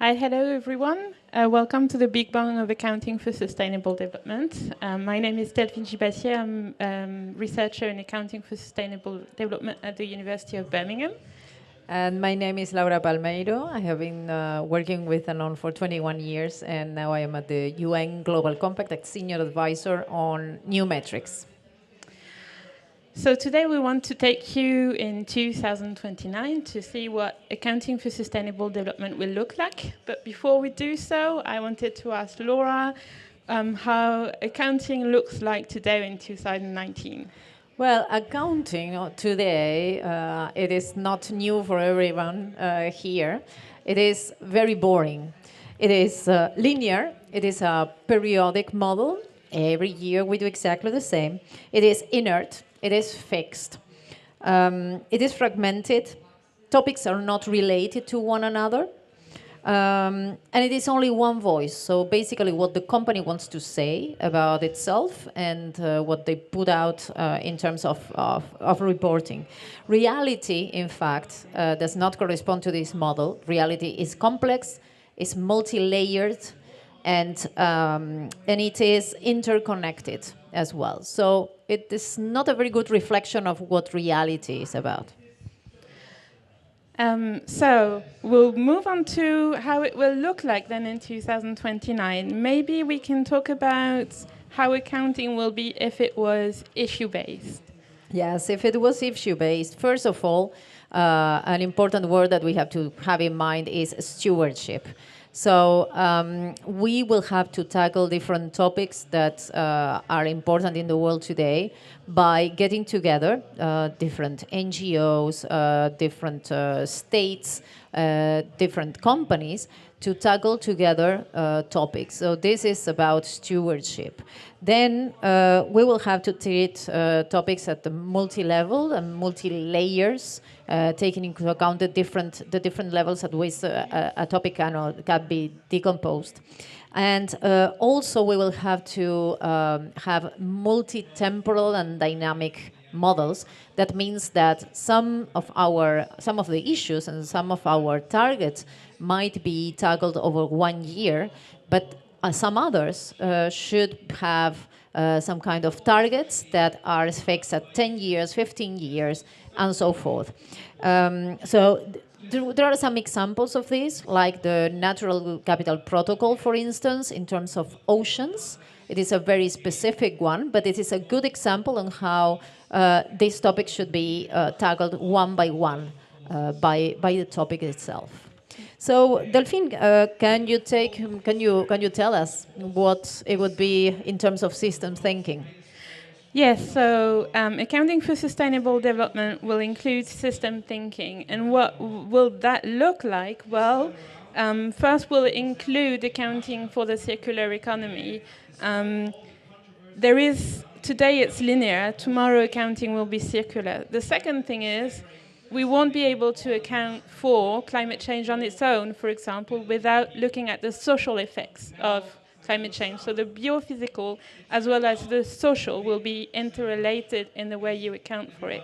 Hi, hello everyone. Welcome to the Big Bang of Accounting for Sustainable Development. My name is Delphine Gibassier. I'm researcher in accounting for sustainable development at the University of Birmingham. And my name is Laura Palmeiro. I have been working with Danone for 21 years, and now I am at the UN Global Compact as Senior Advisor on new metrics. So today we want to take you in 2029 to see what accounting for sustainable development will look like. But before we do so, I wanted to ask Laura how accounting looks like today in 2019. Well, accounting today, it is not new for everyone here. It is very boring. It is linear. It is a periodic model. Every year we do exactly the same. It is inert. It is fixed. It is fragmented. Topics are not related to one another. And it is only one voice. So basically, what the company wants to say about itself and what they put out in terms of reporting. Reality, in fact, does not correspond to this model. Reality is complex, is multi-layered, and it is interconnected as well. So it is not a very good reflection of what reality is about. So we'll move on to how it will look like then in 2029. Maybe we can talk about how accounting will be if it was issue-based. Yes, if it was issue-based, first of all, an important word that we have to have in mind is stewardship. So we will have to tackle different topics that are important in the world today by getting together different NGOs, different states, different companies to tackle together topics. So this is about stewardship. Then we will have to treat topics at the multi-level and multi-layers, taking into account the different levels at which a topic can be decomposed. And also we will have to have multi-temporal and dynamic models. That means that some of the issues and some of our targets might be tackled over 1 year, but some others should have some kind of targets that are fixed at 10 years, 15 years, and so forth. There are some examples of this, like the Natural Capital Protocol, for instance, in terms of oceans. It is a very specific one, but it is a good example on how this topic should be tackled one by one by the topic itself. So, Delphine, can you tell us what it would be in terms of systems thinking? Yes, so accounting for sustainable development will include system thinking. And what will that look like? Well, first we'll include accounting for the circular economy. Today it's linear, tomorrow accounting will be circular. The second thing is, we won't be able to account for climate change on its own, for example, without looking at the social effects of climate change. So the biophysical as well as the social will be interrelated in the way you account for it.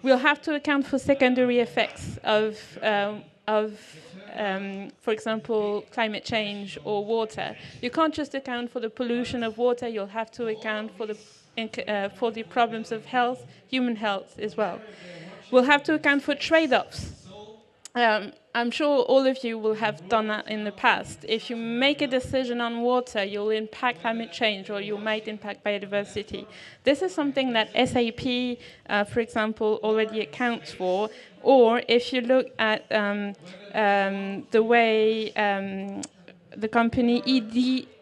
We'll have to account for secondary effects of for example, climate change or water. You can't just account for the pollution of water, you'll have to account for the problems of health, human health as well. We'll have to account for trade-offs. I'm sure all of you will have done that in the past. If you make a decision on water, you'll impact climate change or you might impact biodiversity. This is something that SAP, for example, already accounts for. Or if you look at the way the company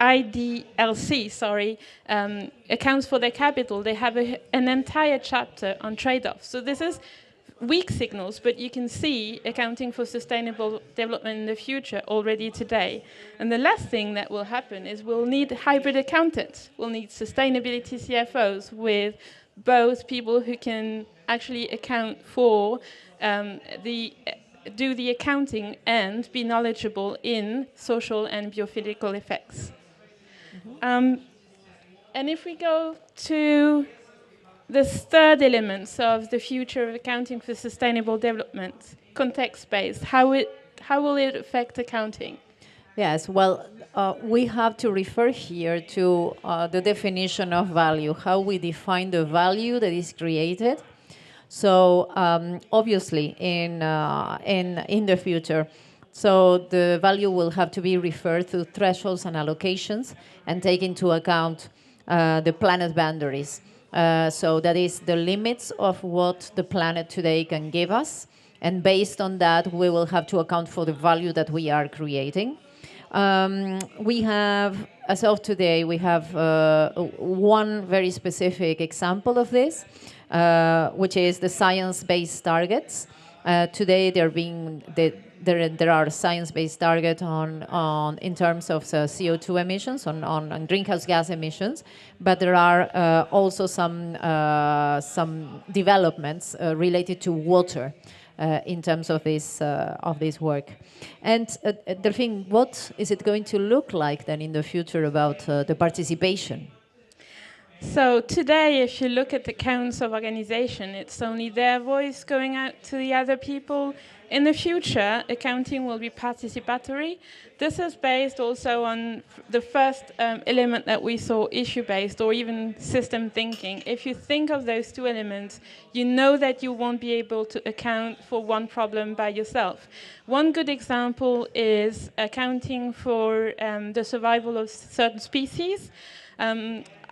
IDLC, accounts for their capital, they have an entire chapter on trade-offs. So this is weak signals, but you can see accounting for sustainable development in the future already today. And the last thing that will happen is we'll need hybrid accountants. We'll need sustainability CFOs with both people who can actually account for do the accounting and be knowledgeable in social and biophysical effects. And if we go to the third element of the future of accounting for sustainable development, context-based, how will it affect accounting? Yes, well, we have to refer here to the definition of value, how we define the value that is created. So obviously, in the future, so the value will have to be referred to thresholds and allocations and take into account the planet boundaries. So that is the limits of what the planet today can give us. And based on that, we will have to account for the value that we are creating. We have, as of today, we have one very specific example of this, which is the science-based targets. Today, there are science-based targets in terms of CO2 emissions, on greenhouse gas emissions, but there are also some developments related to water. In terms of this work. And Delphine, what is it going to look like then in the future about the participation? So today, if you look at the counts of organization, it's only their voice going out to the other people. In the future, accounting will be participatory. This is based also on the first element that we saw, issue-based or even system thinking. If you think of those two elements, you know that you won't be able to account for one problem by yourself. One good example is accounting for the survival of certain species.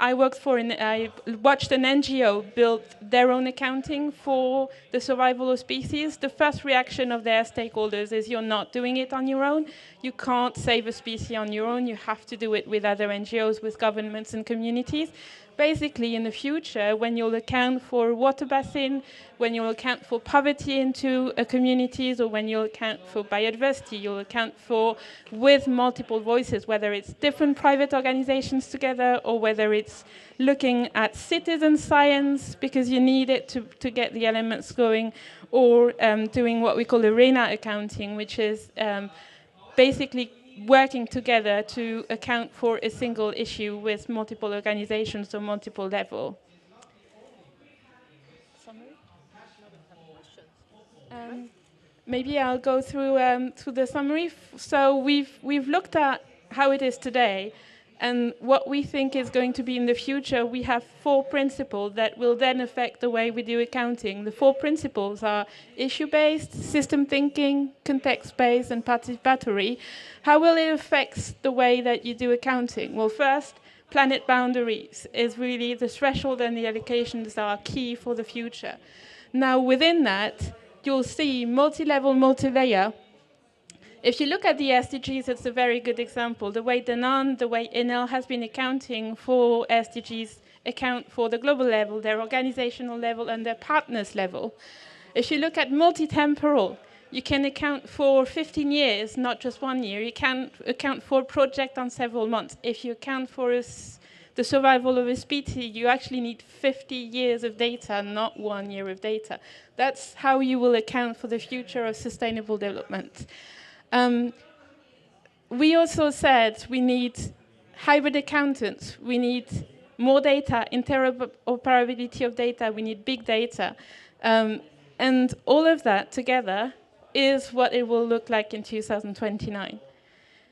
I watched an NGO build their own accounting for the survival of species. The first reaction of their stakeholders is you're not doing it on your own. You can't save a species on your own. You have to do it with other NGOs, with governments and communities. Basically, in the future, when you'll account for water basin, when you'll account for poverty into communities, or when you'll account for biodiversity, you'll account for with multiple voices, whether it's different private organizations together, or whether it's looking at citizen science, because you need it to get the elements going, or doing what we call arena accounting, which is basically working together to account for a single issue with multiple organizations or multiple levels. Maybe I'll go through the summary. So we've looked at how it is today, and what we think is going to be in the future. We have 4 principles that will then affect the way we do accounting. The 4 principles are issue-based, system thinking, context-based, and participatory. How will it affect the way that you do accounting? Well, first, planet boundaries is really the threshold, and the allocations are key for the future. Now, within that, you'll see multi-level, multi-layer. If you look at the SDGs, it's a very good example. The way Danone, the way Enel has been accounting for SDGs account for the global level, their organizational level, and their partners level. If you look at multi-temporal, you can account for 15 years, not just 1 year. You can account for a project on several months. If you account for the survival of a species, you actually need 50 years of data, not 1 year of data. That's how you will account for the future of sustainable development. We also said we need hybrid accountants. We need more data, interoperability of data. We need big data. And all of that together is what it will look like in 2029.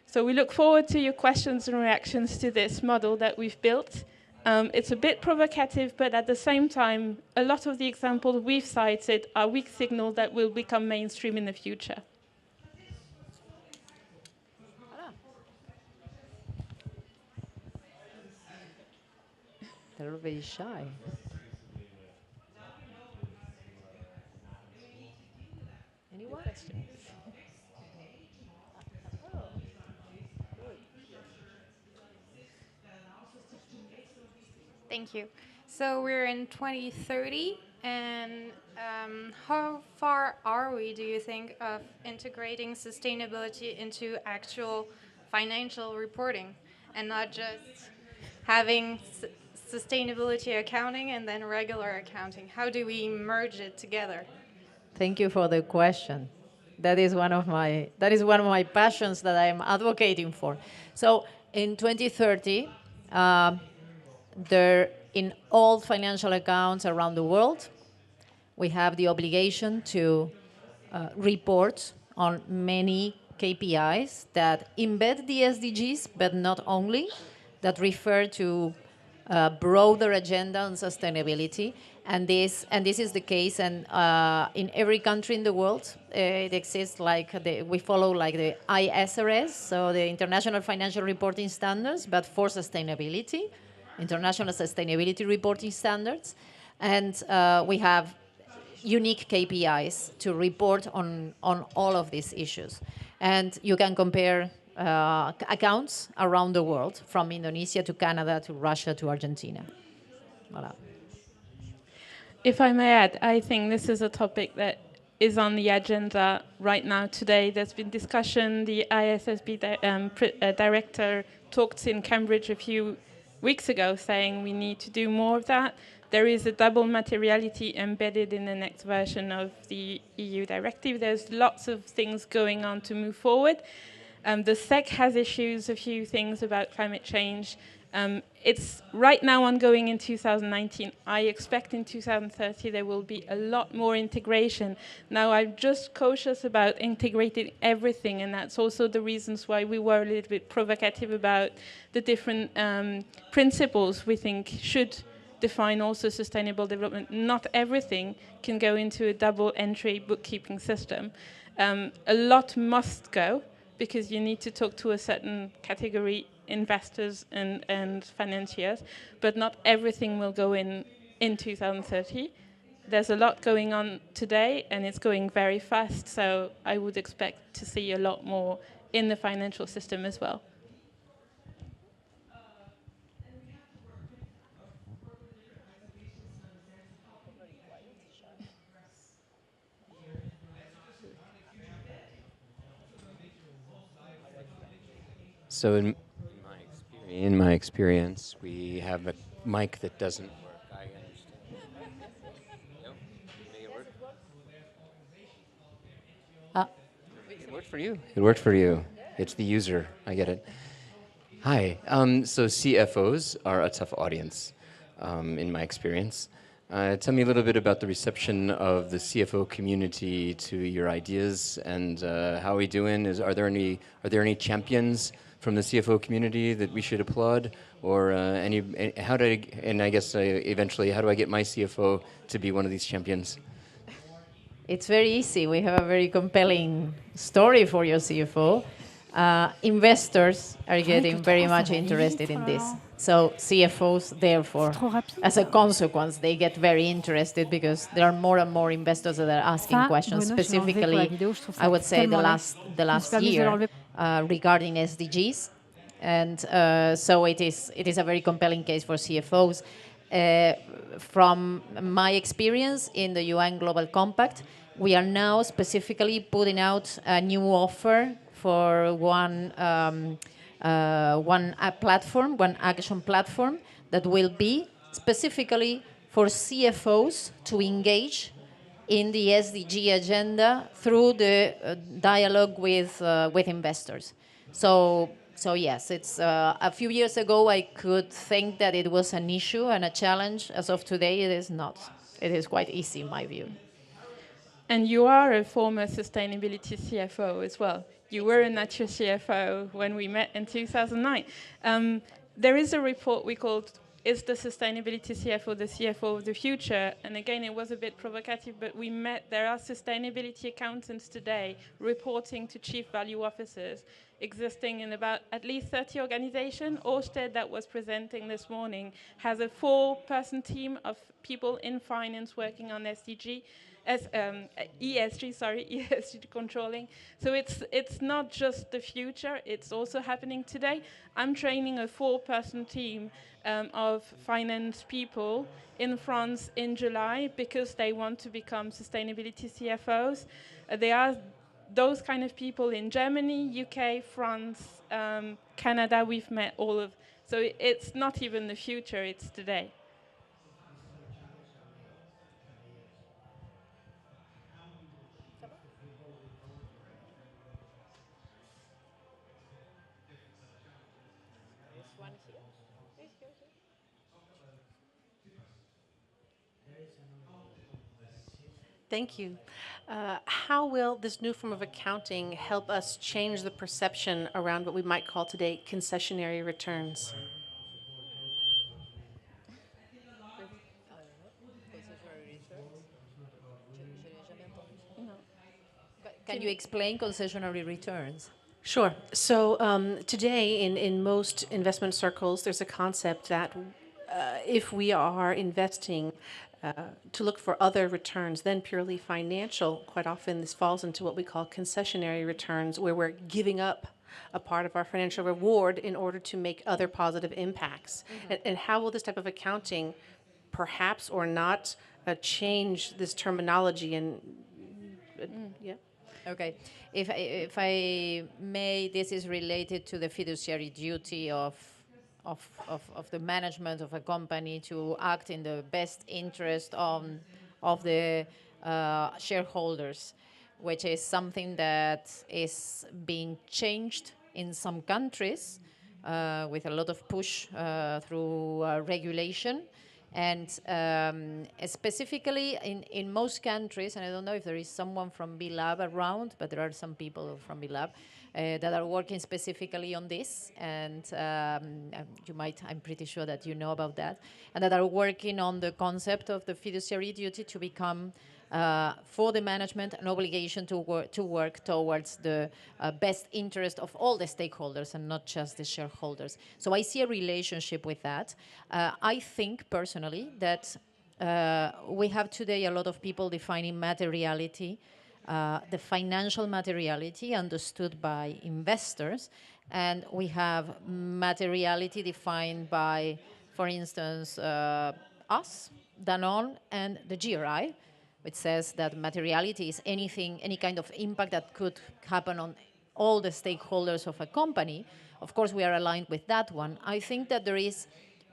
So we look forward to your questions and reactions to this model that we've built. It's a bit provocative, but at the same time, a lot of the examples we've cited are weak signals that will become mainstream in the future. They're very shy. Anyone? Thank you. So we're in 2030, and how far are we, do you think, of integrating sustainability into actual financial reporting, and not just having sustainability accounting and then regular accounting? How do we merge it together? Thank you for the question. That is one of my passions that I'm advocating for. So in 2030, in all financial accounts around the world, we have the obligation to report on many KPIs that embed the SDGs, but not only, that refer to broader agenda on sustainability, and this is the case, and in every country in the world, it exists like we follow like the ISRS, so the International Financial Reporting Standards, but for sustainability, International Sustainability Reporting Standards, and we have unique KPIs to report on all of these issues. And you can compare accounts around the world, from Indonesia to Canada to Russia to Argentina. Voilà. If I may add, I think this is a topic that is on the agenda right now today. There's been discussion. The ISSB director talked in Cambridge a few weeks ago saying we need to do more of that. There is a double materiality embedded in the next version of the EU directive. There's lots of things going on to move forward. The SEC has issues, a few things about climate change. It's right now ongoing in 2019. I expect in 2030 there will be a lot more integration. Now, I'm just cautious about integrating everything, and that's also the reasons why we were a little bit provocative about the different principles we think should define also sustainable development. Not everything can go into a double entry bookkeeping system. A lot must go, because you need to talk to a certain category, investors and financiers, but not everything will go in 2030. There's a lot going on today, and it's going very fast, so I would expect to see a lot more in the financial system as well. So in my experience, we have a mic that doesn't work. I understand. No? Make it work? It worked for you. It worked for you. It's the user. I get it. Hi. So CFOs are a tough audience, in my experience. Tell me a little bit about the reception of the CFO community to your ideas, and how are we doing? Are there any champions from the CFO community that we should applaud, or eventually, how do I get my CFO to be one of these champions? It's very easy. We have a very compelling story for your CFO. Investors are getting very much interested in this. So CFOs, therefore, as a consequence, they get very interested because there are more and more investors that are asking questions. Specifically, I would say the last year regarding SDGs, and so it is a very compelling case for CFOs. From my experience in the UN Global Compact, we are now specifically putting out a new offer for one platform, one action platform that will be specifically for CFOs to engage in the SDG agenda through the dialogue with investors. So yes, it's a few years ago I could think that it was an issue and a challenge. As of today, it is not. It is quite easy in my view. And you are a former sustainability CFO as well. You were a Nature CFO when we met in 2009. There is a report we called "Is the Sustainability CFO the CFO of the Future?" And again, it was a bit provocative, but we met. There are sustainability accountants today reporting to chief value officers, existing in about at least 30 organizations. Orsted, that was presenting this morning, has a 4-person team of people in finance working on ESG controlling. So it's not just the future, it's also happening today. I'm training a 4-person team of finance people in France in July because they want to become sustainability CFOs. They are those kind of people in Germany, UK, France, Canada. We've met all of. So it's not even the future, it's today. Thank you. How will this new form of accounting help us change the perception around what we might call today concessionary returns? Can you explain concessionary returns? Sure. So today, in most investment circles, there's a concept that if we are investing to look for other returns than purely financial, quite often this falls into what we call concessionary returns, where we're giving up a part of our financial reward in order to make other positive impacts. And how will this type of accounting, perhaps or not, change this terminology and yeah? Okay. If I may, this is related to the fiduciary duty of the management of a company to act in the best interest of the shareholders, which is something that is being changed in some countries with a lot of push through regulation. And specifically in most countries, and I don't know if there is someone from B-Lab around, but there are some people from B-Lab that are working specifically on this, and you might, I'm pretty sure that you know about that, and that are working on the concept of the fiduciary duty to become for the management an obligation to work towards the best interest of all the stakeholders and not just the shareholders. So I see a relationship with that. I think personally that we have today a lot of people defining materiality, the financial materiality understood by investors, and we have materiality defined by, for instance, us, Danone, and the GRI, which says that materiality is anything, any kind of impact that could happen on all the stakeholders of a company. Of course, we are aligned with that one. I think that there is,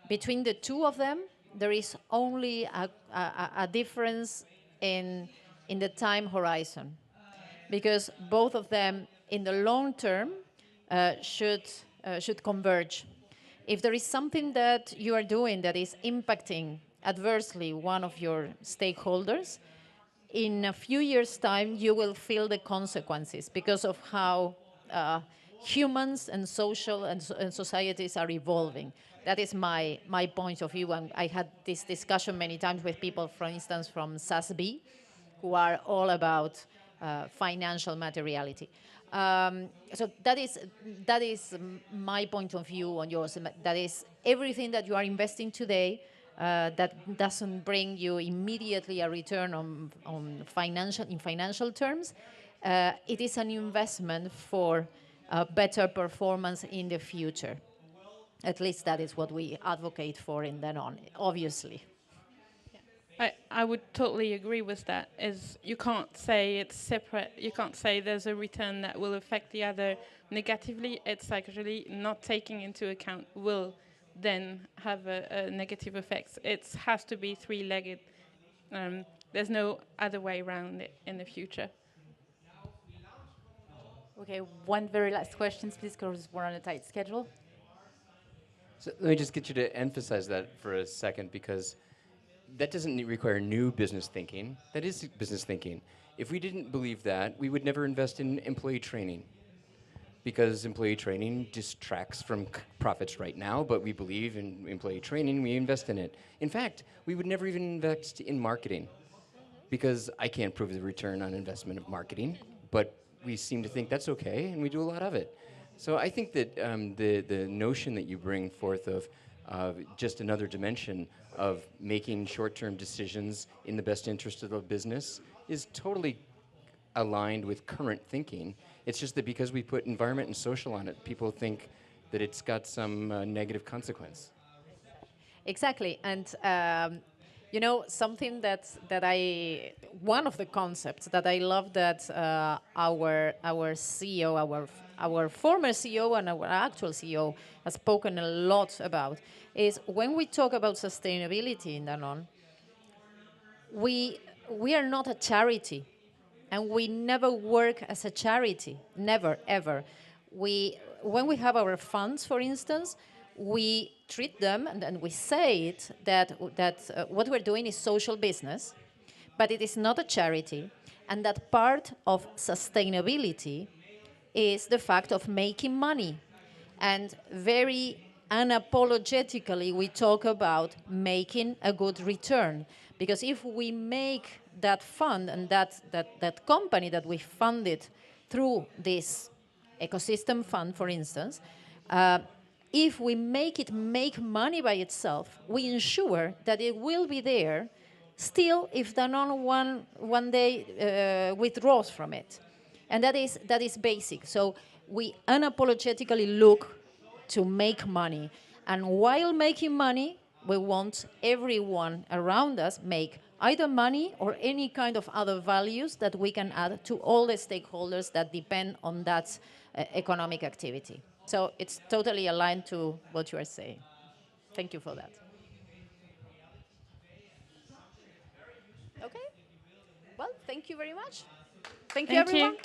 between the two of them, there is only a difference in the time horizon, because both of them, in the long term, should converge. If there is something that you are doing that is impacting adversely one of your stakeholders, in a few years' time, you will feel the consequences because of how humans and social and societies are evolving. That is my point of view, and I had this discussion many times with people, for instance, from SASB, who are all about financial materiality. So that is my point of view on yours. That is everything that you are investing today that doesn't bring you immediately a return on financial terms. It is an investment for better performance in the future. At least that is what we advocate for in Danone, obviously. I would totally agree with that. Is you can't say it's separate. You can't say there's a return that will affect the other negatively. It's actually not taking into account will then have a negative effect. It has to be three-legged. There's no other way around it in the future. Okay, one very last question, please, because we're on a tight schedule. So let me just get you to emphasize that for a second, because that doesn't require new business thinking. That is business thinking. If we didn't believe that, we would never invest in employee training, because employee training distracts from profits right now, but we believe in employee training, we invest in it. In fact, we would never even invest in marketing, because I can't prove the return on investment of marketing, but we seem to think that's okay, and we do a lot of it. So I think that the notion that you bring forth of just another dimension of making short-term decisions in the best interest of the business is totally aligned with current thinking. It's just that because we put environment and social on it, people think that it's got some negative consequence. Exactly, and you know, something that one of the concepts that I love that our CEO, our former CEO and our actual CEO has spoken a lot about is when we talk about sustainability in Danone, we are not a charity, and we never work as a charity, never ever. When we have our funds, for instance, we treat them and we say it that what we're doing is social business, but it is not a charity, and that part of sustainability is the fact of making money. And very unapologetically, we talk about making a good return. Because if we make that fund and that company that we funded through this ecosystem fund, for instance, if we make it make money by itself, we ensure that it will be there still if Danone one day withdraws from it. And that is basic. So we unapologetically look to make money. And while making money, we want everyone around us make either money or any kind of other values that we can add to all the stakeholders that depend on that economic activity. So it's totally aligned to what you are saying. Thank you for that. Okay. Well, thank you very much. Thank you, Thank everyone. you.